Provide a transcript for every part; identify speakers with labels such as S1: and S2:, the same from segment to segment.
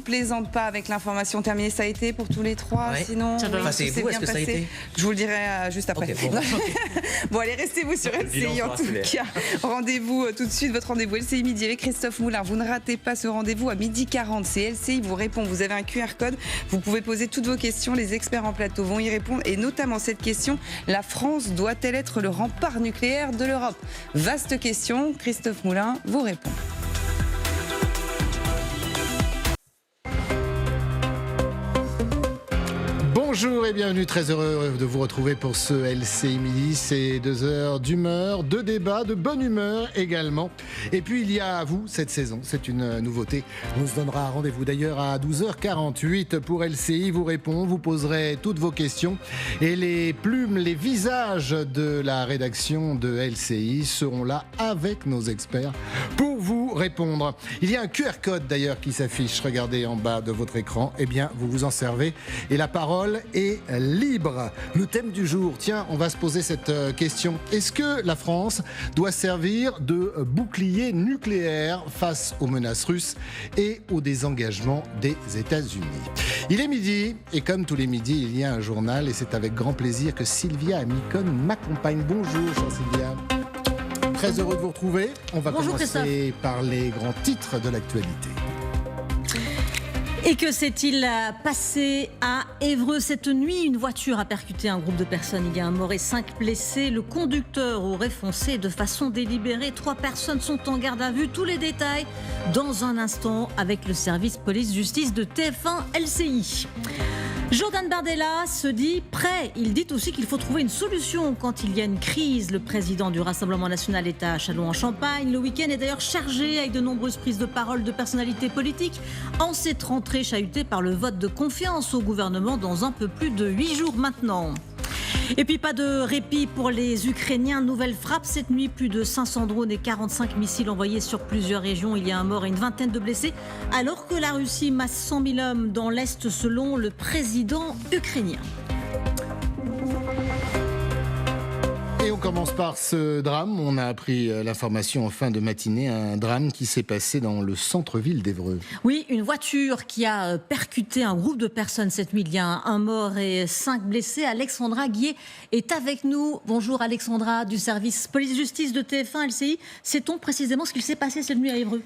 S1: plaisante pas avec l'information terminée. Ça a été pour tous les trois,
S2: ouais.
S1: Sinon,
S2: enfin, c'est vous, est-ce que ça a été?
S1: Je vous le dirai juste après.
S2: Okay, bon.
S1: Bon, allez, restez-vous sur LCI en tout cas. Rendez-vous tout de suite, votre rendez-vous LCI midi avec Christophe Moulin. Vous ne ratez pas ce rendez-vous à 12h40. C'est LCI vous répond. Vous avez un QR code. Vous pouvez poser toutes vos questions. Les experts en plateau vont y répondre. Et notamment cette question, la France doit-elle être le rempart nucléaire de l'Europe? Vaste question. Christophe Moulin vous répond.
S3: Bonjour et bienvenue, très heureux de vous retrouver pour ce LCI Midi. C'est 2 heures d'humeur, de débat, de bonne humeur également. Et puis il y a à vous cette saison, c'est une nouveauté. On se donnera rendez-vous d'ailleurs à 12h48 pour LCI vous répond. Vous poserez toutes vos questions et les plumes, les visages de la rédaction de LCI seront là avec nos experts pour vous répondre. Il y a un QR code d'ailleurs qui s'affiche, regardez en bas de votre écran. Eh bien, vous vous en servez et la parole est libre. Le thème du jour, tiens, on va se poser cette question. Est-ce que la France doit servir de bouclier nucléaire face aux menaces russes et au désengagement des États-Unis? Il est midi et comme tous les midis, il y a un journal et c'est avec grand plaisir que Sylvia Amicon m'accompagne. Bonjour, chère Sylvia. Très heureux de vous retrouver. On va commencer par les grands titres de l'actualité.
S4: Et que s'est-il passé à Évreux cette nuit? Une voiture a percuté un groupe de personnes. Il y a un mort et 5 blessés. Le conducteur aurait foncé de façon délibérée. 3 personnes sont en garde à vue. Tous les détails dans un instant avec le service police-justice de TF1 LCI. Jordan Bardella se dit prêt. Il dit aussi qu'il faut trouver une solution quand il y a une crise. Le président du Rassemblement national est à Châlons-en-Champagne. Le week-end est d'ailleurs chargé avec de nombreuses prises de parole de personnalités politiques en cette rentrée chahutée par le vote de confiance au gouvernement dans un peu plus de 8 jours maintenant. Et puis pas de répit pour les Ukrainiens. Nouvelle frappe cette nuit, plus de 500 drones et 45 missiles envoyés sur plusieurs régions. Il y a un mort et une vingtaine de blessés, alors que la Russie masse 100 000 hommes dans l'Est selon le président ukrainien.
S3: Et on commence par ce drame. On a appris l'information en fin de matinée, un drame qui s'est passé dans le centre-ville d'Évreux.
S4: Oui, une voiture qui a percuté un groupe de personnes cette nuit. Il y a un mort et 5 blessés. Alexandra Guillet est avec nous. Bonjour Alexandra, du service police-justice de TF1 LCI. Sait-on précisément ce qu'il s'est passé cette nuit à Évreux ?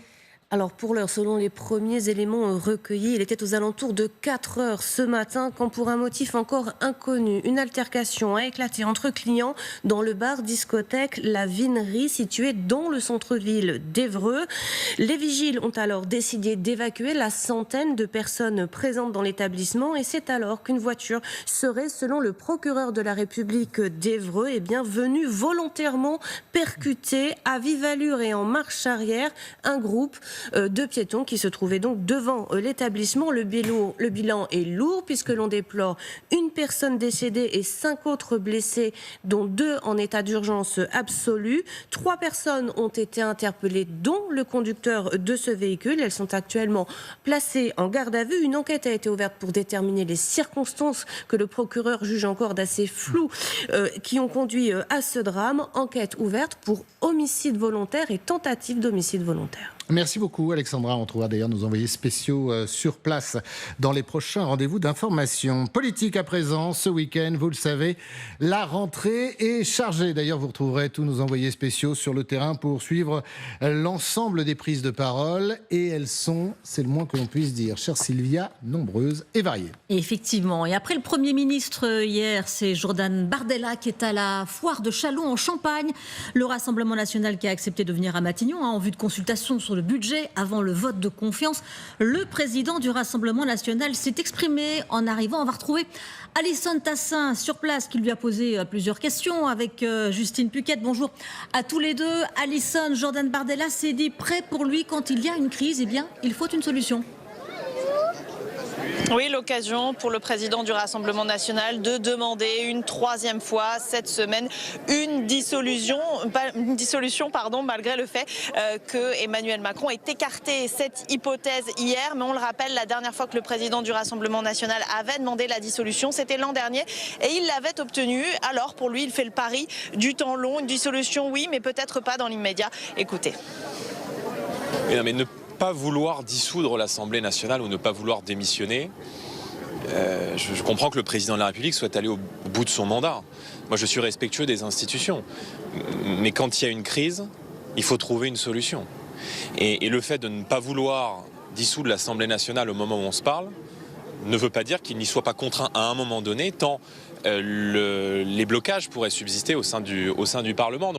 S5: Alors pour l'heure, selon les premiers éléments recueillis, il était aux alentours de 4 heures ce matin quand pour un motif encore inconnu, une altercation a éclaté entre clients dans le bar discothèque La Vinerie situé dans le centre-ville d'Évreux. Les vigiles ont alors décidé d'évacuer la centaine de personnes présentes dans l'établissement et c'est alors qu'une voiture serait, selon le procureur de la République d'Évreux, venue volontairement percuter à vive allure et en marche arrière un groupe de piétons qui se trouvaient donc devant l'établissement. Le bilan est lourd puisque l'on déplore une personne décédée et 5 autres blessés, dont 2 en état d'urgence absolue. 3 personnes ont été interpellées, dont le conducteur de ce véhicule. Elles sont actuellement placées en garde à vue. Une enquête a été ouverte pour déterminer les circonstances que le procureur juge encore d'assez floues qui ont conduit à ce drame. Enquête ouverte pour homicide volontaire et tentative d'homicide volontaire.
S3: Merci beaucoup Alexandra, on trouvera d'ailleurs nos envoyés spéciaux sur place dans les prochains rendez-vous d'information. Politique à présent, ce week-end, vous le savez, la rentrée est chargée. D'ailleurs, vous retrouverez tous nos envoyés spéciaux sur le terrain pour suivre l'ensemble des prises de parole. Et elles sont, c'est le moins que l'on puisse dire, chère Sylvia, nombreuses et variées.
S4: Effectivement, et après le Premier ministre hier, c'est Jordan Bardella qui est à la foire de Châlons-en-Champagne. Le Rassemblement national qui a accepté de venir à Matignon en vue de consultation sur le budget avant le vote de confiance. Le président du Rassemblement national s'est exprimé en arrivant. On va retrouver Alison Tassin sur place qui lui a posé plusieurs questions avec Justine Puquette. Bonjour à tous les deux. Alison, Jordan Bardella s'est dit prêt pour lui quand il y a une crise. Eh bien, il faut une solution.
S6: Oui, l'occasion pour le président du Rassemblement national de demander une 3e fois cette semaine une dissolution, malgré le fait que Emmanuel Macron ait écarté cette hypothèse hier. Mais on le rappelle, la dernière fois que le président du Rassemblement national avait demandé la dissolution, c'était l'an dernier et il l'avait obtenue. Alors pour lui, il fait le pari du temps long. Une dissolution, oui, mais peut-être pas dans l'immédiat. Écoutez.
S7: Mais non, mais ne
S2: pas vouloir dissoudre l'Assemblée nationale ou ne pas vouloir démissionner, je comprends que le président de la République souhaite aller au bout de son mandat. Moi, je suis respectueux des institutions. Mais quand il y a une crise, il faut trouver une solution. Et le fait de ne pas vouloir dissoudre l'Assemblée nationale au moment où on se parle ne veut pas dire qu'il n'y soit pas contraint à un moment donné, tant les blocages pourraient subsister au sein du Parlement.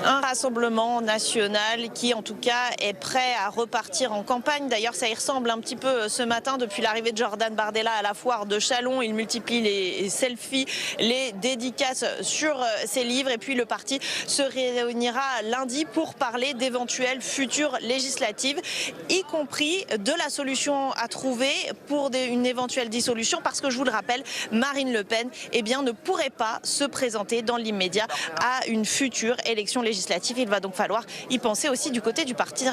S6: Un rassemblement national qui, en tout cas, est prêt à repartir en campagne. D'ailleurs, ça y ressemble un petit peu ce matin. Depuis l'arrivée de Jordan Bardella à la foire de Châlons, il multiplie les selfies, les dédicaces sur ses livres. Et puis, le parti se réunira lundi pour parler d'éventuelles futures législatives, y compris de la solution à trouver pour une éventuelle dissolution. Parce que, je vous le rappelle, Marine Le Pen ne pourrait pas se présenter dans l'immédiat à une future élection législative. Il va donc falloir y penser aussi du côté du parti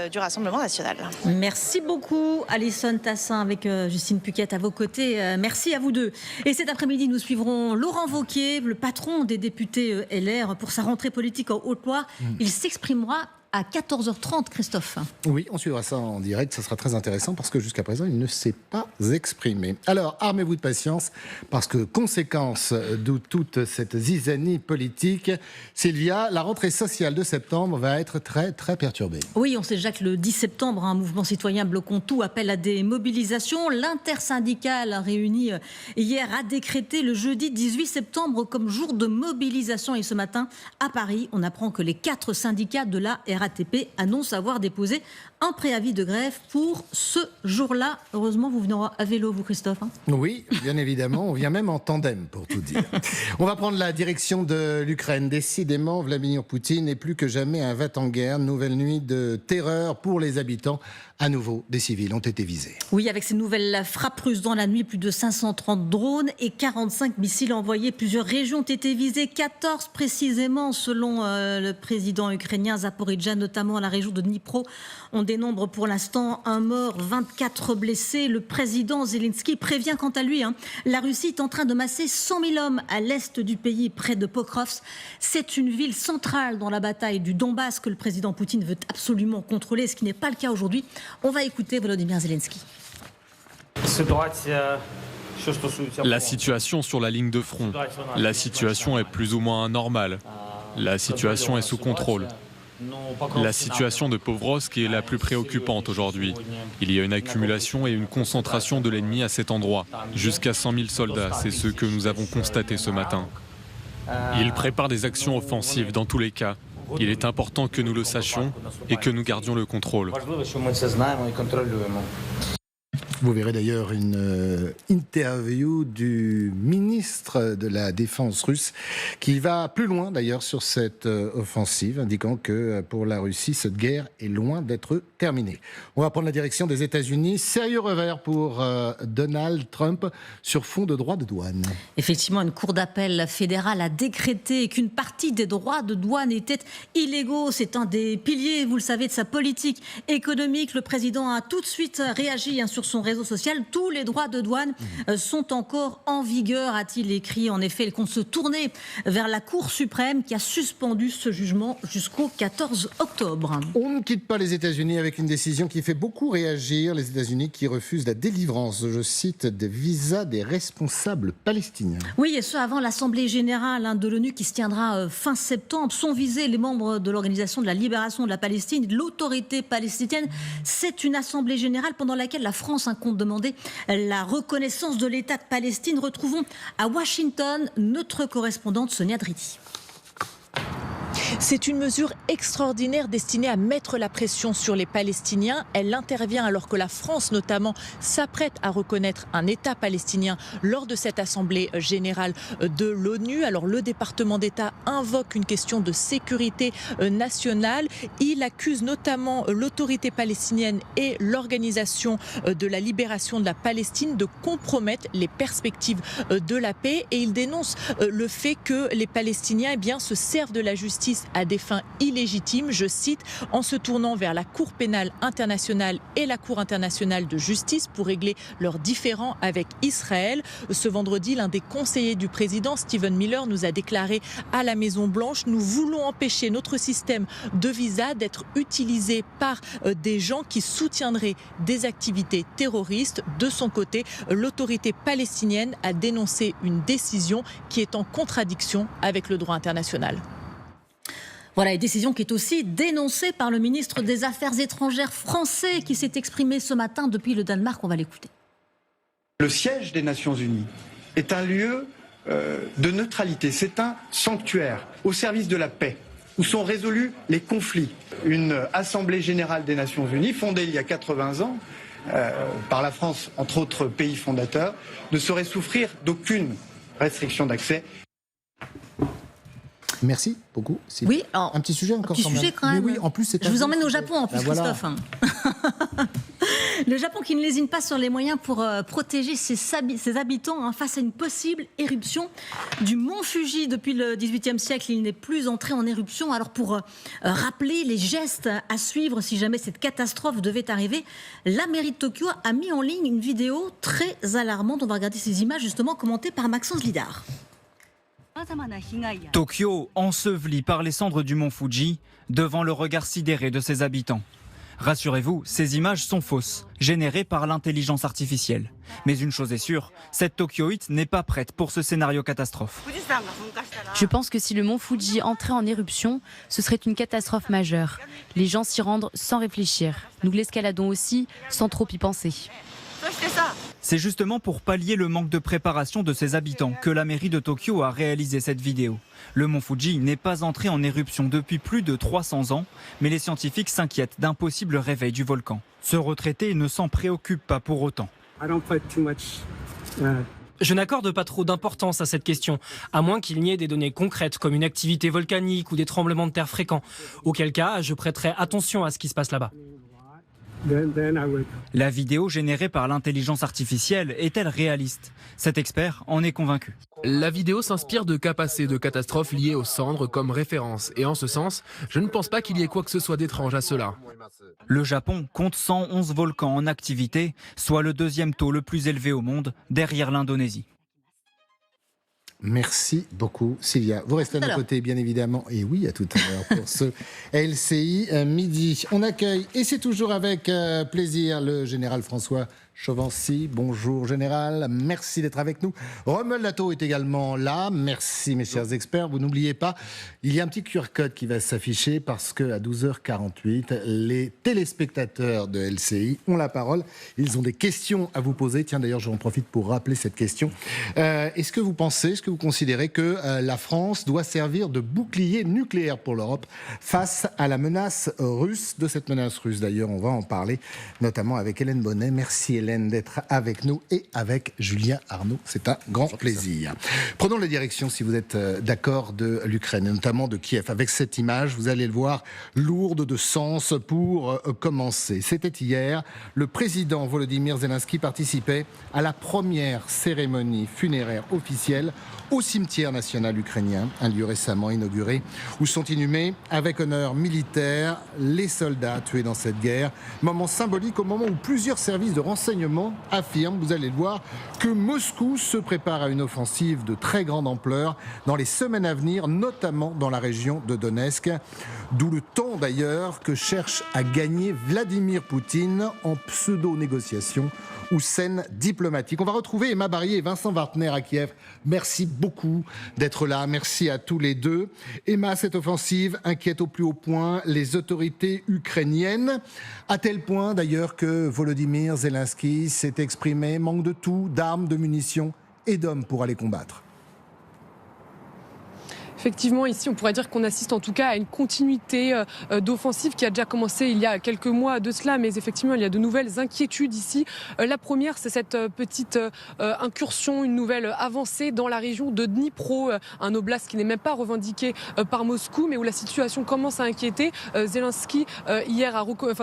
S6: du Rassemblement national.
S4: Merci beaucoup Alison Tassin avec Justine Puquette à vos côtés. Merci à vous deux. Et cet après-midi, nous suivrons Laurent Wauquiez, le patron des députés LR, pour sa rentrée politique en Haute-Loire. Il s'exprimera à 14h30, Christophe.
S3: Oui, on suivra ça en direct, ça sera très intéressant parce que jusqu'à présent, il ne s'est pas exprimé. Alors, armez-vous de patience parce que conséquence de toute cette zizanie politique, Sylvia, la rentrée sociale de septembre va être très, très perturbée.
S4: Oui, on sait déjà que le 10 septembre, un mouvement citoyen bloquons tout appelle à des mobilisations. L'intersyndicale réunie hier a décrété le jeudi 18 septembre comme jour de mobilisation. Et ce matin, à Paris, on apprend que les 4 syndicats de la RATP annonce avoir déposé un préavis de grève pour ce jour-là. Heureusement, vous venez à vélo, vous, Christophe.
S3: Oui, bien évidemment. On vient même en tandem, pour tout dire. On va prendre la direction de l'Ukraine. Décidément, Vladimir Poutine est plus que jamais un va-t-en-guerre. Nouvelle nuit de terreur pour les habitants. À nouveau, des civils ont été visés.
S4: Oui, avec ces nouvelles frappes russes dans la nuit, plus de 530 drones et 45 missiles envoyés. Plusieurs régions ont été visées, 14 précisément, selon le président ukrainien Zaporizhzhia, notamment la région de Dnipro. On dénombre pour l'instant un mort, 24 blessés. Le président Zelensky prévient quant à lui, la Russie est en train de masser 100 000 hommes à l'est du pays, près de Pokrovsk. C'est une ville centrale dans la bataille du Donbass que le président Poutine veut absolument contrôler, ce qui n'est pas le cas aujourd'hui. On va écouter Volodymyr Zelensky.
S7: La situation sur la ligne de front, la situation est plus ou moins normale. La situation est sous contrôle. La situation de Povrovsk est la plus préoccupante aujourd'hui. Il y a une accumulation et une concentration de l'ennemi à cet endroit. Jusqu'à 100 000 soldats, c'est ce que nous avons constaté ce matin. Il prépare des actions offensives dans tous les cas. Il est important que nous le sachions et que nous gardions le contrôle.
S3: Vous verrez d'ailleurs une interview du ministre de la Défense russe qui va plus loin d'ailleurs sur cette offensive, indiquant que pour la Russie, cette guerre est loin d'être terminée. On va prendre la direction des États-Unis. Sérieux revers pour Donald Trump sur fond de droits de douane.
S4: Effectivement, une cour d'appel fédérale a décrété qu'une partie des droits de douane étaient illégaux. C'est un des piliers, vous le savez, de sa politique économique. Le président a tout de suite réagi sur son réseau social. Tous les droits de douane sont encore en vigueur, a-t-il écrit. En effet, il compte se tourner vers la Cour suprême qui a suspendu ce jugement jusqu'au 14 octobre.
S3: On ne quitte pas les États-Unis avec une décision qui fait beaucoup réagir. Les États-Unis qui refusent la délivrance, je cite, des visas des responsables palestiniens.
S4: Oui, et ce avant l'Assemblée générale de l'ONU qui se tiendra fin septembre. Sont visés les membres de l'Organisation de la libération de la Palestine, de l'autorité palestinienne. C'est une Assemblée générale pendant laquelle la France compte demander la reconnaissance de l'État de Palestine. Retrouvons à Washington notre correspondante Sonia Dridi.
S8: C'est une mesure extraordinaire destinée à mettre la pression sur les Palestiniens. Elle intervient alors que la France, notamment, s'apprête à reconnaître un État palestinien lors de cette Assemblée générale de l'ONU. Alors le département d'État invoque une question de sécurité nationale. Il accuse notamment l'autorité palestinienne et l'Organisation de la libération de la Palestine de compromettre les perspectives de la paix. Et il dénonce le fait que les Palestiniens se servent de la justice à des fins illégitimes, je cite, en se tournant vers la Cour pénale internationale et la Cour internationale de justice pour régler leurs différends avec Israël. Ce vendredi, l'un des conseillers du président, Stephen Miller, nous a déclaré à la Maison-Blanche: nous voulons empêcher notre système de visa d'être utilisé par des gens qui soutiendraient des activités terroristes. De son côté, l'autorité palestinienne a dénoncé une décision qui est en contradiction avec le droit international.
S4: Voilà, une décision qui est aussi dénoncée par le ministre des Affaires étrangères français qui s'est exprimé ce matin depuis le Danemark. On va l'écouter.
S9: Le siège des Nations Unies est un lieu de neutralité, c'est un sanctuaire au service de la paix, où sont résolus les conflits. Une Assemblée générale des Nations Unies, fondée il y a 80 ans, par la France, entre autres pays fondateurs, ne saurait souffrir d'aucune restriction d'accès.
S3: Merci beaucoup.
S4: Oui,
S3: alors, un petit sujet encore.
S4: Un petit sujet quand même.
S3: Mais oui, en plus, c'est
S4: Je vous emmène au Japon en plus,
S3: voilà.
S4: Christophe. Le Japon qui ne lésine pas sur les moyens pour protéger ses habitants face à une possible éruption du mont Fuji. Depuis le XVIIIe siècle, il n'est plus entré en éruption. Alors pour rappeler les gestes à suivre si jamais cette catastrophe devait arriver, la mairie de Tokyo a mis en ligne une vidéo très alarmante. On va regarder ces images justement commentées par Maxence Lidard.
S10: Tokyo enseveli par les cendres du mont Fuji, devant le regard sidéré de ses habitants. Rassurez-vous, ces images sont fausses, générées par l'intelligence artificielle. Mais une chose est sûre, cette Tokyoïte n'est pas prête pour ce scénario catastrophe.
S11: Je pense que si le mont Fuji entrait en éruption, ce serait une catastrophe majeure. Les gens s'y rendent sans réfléchir. Nous l'escaladons aussi sans trop y penser.
S10: C'est justement pour pallier le manque de préparation de ses habitants que la mairie de Tokyo a réalisé cette vidéo. Le mont Fuji n'est pas entré en éruption depuis plus de 300 ans, mais les scientifiques s'inquiètent d'un possible réveil du volcan. Ce retraité ne s'en préoccupe pas pour autant.
S12: Je n'accorde pas trop d'importance à cette question, à moins qu'il n'y ait des données concrètes comme une activité volcanique ou des tremblements de terre fréquents. Auquel cas, je prêterai attention à ce qui se passe là-bas.
S10: La vidéo générée par l'intelligence artificielle est-elle réaliste? Cet expert en est convaincu.
S13: La vidéo s'inspire de cas passés de catastrophes liées aux cendres comme référence. Et en ce sens, je ne pense pas qu'il y ait quoi que ce soit d'étrange à cela.
S10: Le Japon compte 111 volcans en activité, soit le deuxième taux le plus élevé au monde, derrière l'Indonésie.
S3: Merci beaucoup, Sylvia. Vous restez à nos côtés, bien évidemment. Et oui, à tout à l'heure pour ce LCI midi. On accueille, et c'est toujours avec plaisir, le général François Chauvency. Bonjour, général. Merci d'être avec nous. Romuald Lato est également là. Merci, mes chers experts. Vous n'oubliez pas, il y a un petit QR code qui va s'afficher parce qu'à 12h48, les téléspectateurs de LCI ont la parole. Ils ont des questions à vous poser. Tiens, d'ailleurs, j'en profite pour rappeler cette question. Est-ce que vous considérez que la France doit servir de bouclier nucléaire pour l'Europe face à la menace russe? De cette menace russe, d'ailleurs, on va en parler, notamment avec Hélène Bonnet. Merci, Hélène, d'être avec nous et avec Julien Arnaud. C'est un grand plaisir. Prenons la direction, si vous êtes d'accord, de l'Ukraine, et notamment de Kiev. Avec cette image, vous allez le voir, lourde de sens pour commencer. C'était hier, le président Volodymyr Zelensky participait à la première cérémonie funéraire officielle au cimetière national ukrainien, un lieu récemment inauguré où sont inhumés avec honneur militaire les soldats tués dans cette guerre. Moment symbolique au moment où plusieurs services de renseignement affirment, vous allez le voir, que Moscou se prépare à une offensive de très grande ampleur dans les semaines à venir, notamment dans la région de Donetsk. D'où le ton d'ailleurs que cherche à gagner Vladimir Poutine en pseudo-négociation ou scène diplomatique. On va retrouver Emma Barrier et Vincent Wartner à Kiev. Merci beaucoup d'être là. Merci à tous les deux. Emma, cette offensive inquiète au plus haut point les autorités ukrainiennes, à tel point d'ailleurs que Volodymyr Zelensky s'est exprimé: manque de tout, d'armes, de munitions et d'hommes pour aller combattre.
S14: Effectivement, ici, on pourrait dire qu'on assiste en tout cas à une continuité d'offensive qui a déjà commencé il y a quelques mois de cela, mais effectivement, il y a de nouvelles inquiétudes ici. La première, c'est cette petite incursion, une nouvelle avancée dans la région de Dnipro, un oblast qui n'est même pas revendiqué par Moscou, mais où la situation commence à inquiéter. Zelensky,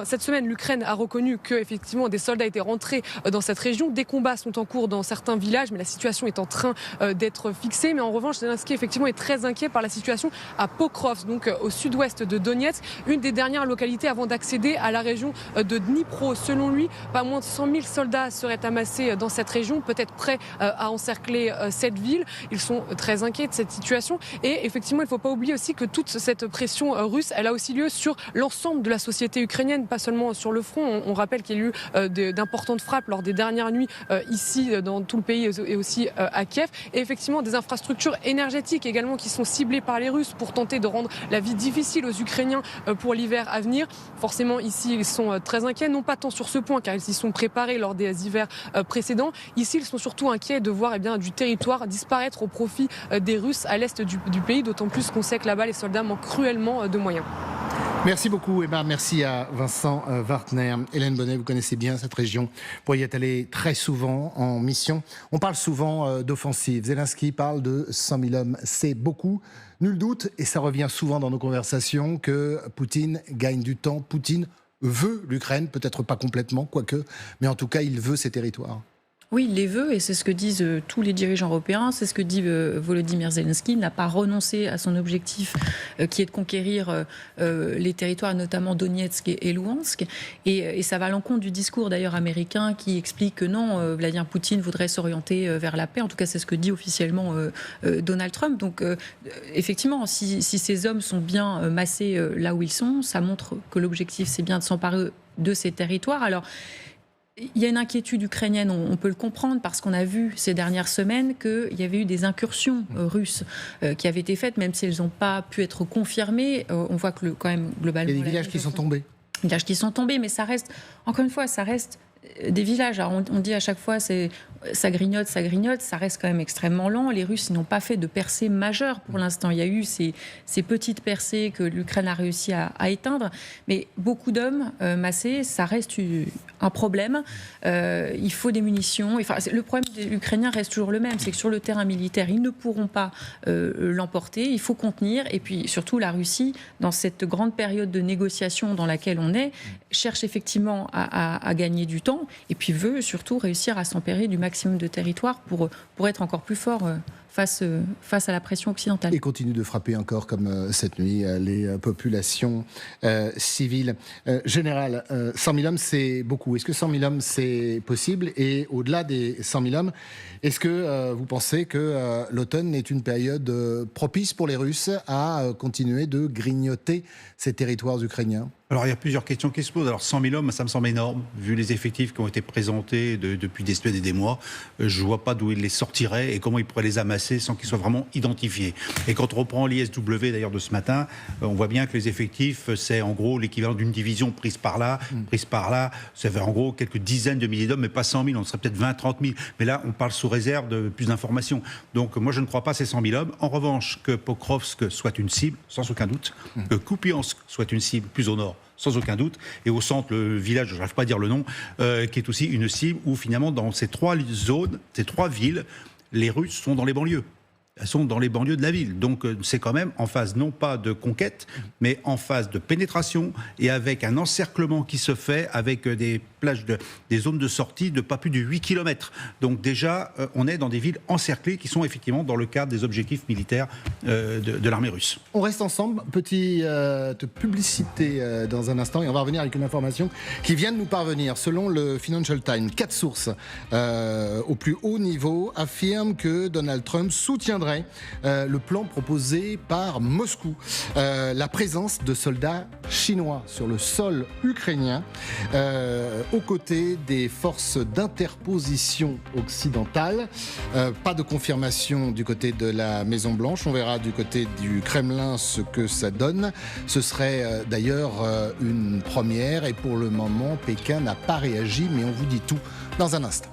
S14: cette semaine, l'Ukraine a reconnu que effectivement des soldats étaient rentrés dans cette région. Des combats sont en cours dans certains villages, mais la situation est en train d'être fixée. Mais en revanche, Zelensky effectivement est très inquiet inquiets par la situation à Pokrovsk, donc au sud-ouest de Donetsk, une des dernières localités avant d'accéder à la région de Dnipro. Selon lui, pas moins de 100 000 soldats seraient amassés dans cette région, peut-être prêts à encercler cette ville. Ils sont très inquiets de cette situation et effectivement, il ne faut pas oublier aussi que toute cette pression russe, elle a aussi lieu sur l'ensemble de la société ukrainienne, pas seulement sur le front. On rappelle qu'il y a eu d'importantes frappes lors des dernières nuits ici dans tout le pays et aussi à Kiev. Et effectivement, des infrastructures énergétiques également qui sont ciblées par les Russes pour tenter de rendre la vie difficile aux Ukrainiens pour l'hiver à venir. Forcément, ici, ils sont très inquiets, non pas tant sur ce point, car ils s'y sont préparés lors des hivers précédents. Ici, ils sont surtout inquiets de voir du territoire disparaître au profit des Russes à l'est du pays, d'autant plus qu'on sait que là-bas, les soldats manquent cruellement de moyens.
S3: Merci beaucoup, Emma. Merci à Vincent Wartner. Hélène Bonnet, vous connaissez bien cette région. Vous y êtes allé très souvent en mission. On parle souvent d'offensive. Zelensky parle de 100 000 hommes. C'est beaucoup. Nul doute, et ça revient souvent dans nos conversations, que Poutine gagne du temps. Poutine veut l'Ukraine, peut-être pas complètement, quoique, mais en tout cas, il veut ces territoires.
S15: Oui, il les veut, et c'est ce que disent tous les dirigeants européens, c'est ce que dit Volodymyr Zelensky. Il n'a pas renoncé à son objectif qui est de conquérir les territoires, notamment Donetsk et Louhansk. Et ça va à l'encontre du discours d'ailleurs américain qui explique que non, Vladimir Poutine voudrait s'orienter vers la paix. En tout cas, c'est ce que dit officiellement Donald Trump. Donc effectivement, si ces hommes sont bien massés là où ils sont, ça montre que l'objectif, c'est bien de s'emparer de ces territoires. Alors, il y a une inquiétude ukrainienne, on peut le comprendre, parce qu'on a vu ces dernières semaines qu'il y avait eu des incursions russes qui avaient été faites, même si elles n'ont pas pu être confirmées. On voit que quand même, globalement...
S3: Il y a des villages qui sont tombés.
S15: Des villages qui sont tombés, mais ça reste, encore une fois, ça reste des villages. Alors on dit à chaque fois, ça grignote, ça reste quand même extrêmement lent. Les Russes n'ont pas fait de percées majeures pour l'instant. Il y a eu ces petites percées que l'Ukraine a réussi à éteindre, mais beaucoup d'hommes massés, ça reste un problème. Il faut des munitions. Enfin, le problème des Ukrainiens reste toujours le même, c'est que sur le terrain militaire, ils ne pourront pas l'emporter. Il faut contenir. Et puis surtout, la Russie, dans cette grande période de négociation dans laquelle on est, cherche effectivement à gagner du temps et puis veut surtout réussir à s'emparer du maximum de territoire pour être encore plus fort face à la pression occidentale.
S3: Et continue de frapper encore, comme cette nuit, les populations civiles. Général, 100 000 hommes, c'est beaucoup. Est-ce que 100 000 hommes, c'est possible? Et au-delà des 100 000 hommes, est-ce que vous pensez que l'automne est une période propice pour les Russes à continuer de grignoter ces territoires ukrainiens?
S16: Alors, il y a plusieurs questions qui se posent. Alors, 100 000 hommes, ça me semble énorme. Vu les effectifs qui ont été présentés depuis des semaines et des mois, je ne vois pas d'où ils les sortiraient et comment ils pourraient les amasser sans qu'ils soient vraiment identifiés. Et quand on reprend l'ISW, d'ailleurs, de ce matin, on voit bien que les effectifs, c'est en gros l'équivalent d'une division prise par là, prise par là. Ça fait en gros quelques dizaines de milliers d'hommes, mais pas 100 000. On serait peut-être 20, 30 000. Mais là, on parle sous réserve de plus d'informations. Donc, moi, je ne crois pas à ces 100 000 hommes. En revanche, que Pokrovsk soit une cible, sans aucun doute. Que Kupiansk soit une cible plus au nord, sans aucun doute. Et au centre, le village, je n'arrive pas à dire le nom, qui est aussi une cible où finalement, dans ces trois zones, ces trois villes, les Russes sont dans les banlieues. Elles sont dans les banlieues de la ville. Donc c'est quand même en phase non pas de conquête, mais en phase de pénétration et avec un encerclement qui se fait avec des plages, des zones de sortie de pas plus de 8 km. Donc déjà, on est dans des villes encerclées qui sont effectivement dans le cadre des objectifs militaires de l'armée russe.
S3: On reste ensemble. Petite publicité dans un instant et on va revenir avec une information qui vient de nous parvenir. Selon le Financial Times, 4 sources au plus haut niveau affirment que Donald Trump soutiendra le plan proposé par Moscou. La présence de soldats chinois sur le sol ukrainien aux côtés des forces d'interposition occidentales. Pas de confirmation du côté de la Maison-Blanche. On verra du côté du Kremlin ce que ça donne. Ce serait d'ailleurs une première et pour le moment, Pékin n'a pas réagi, mais on vous dit tout dans un instant.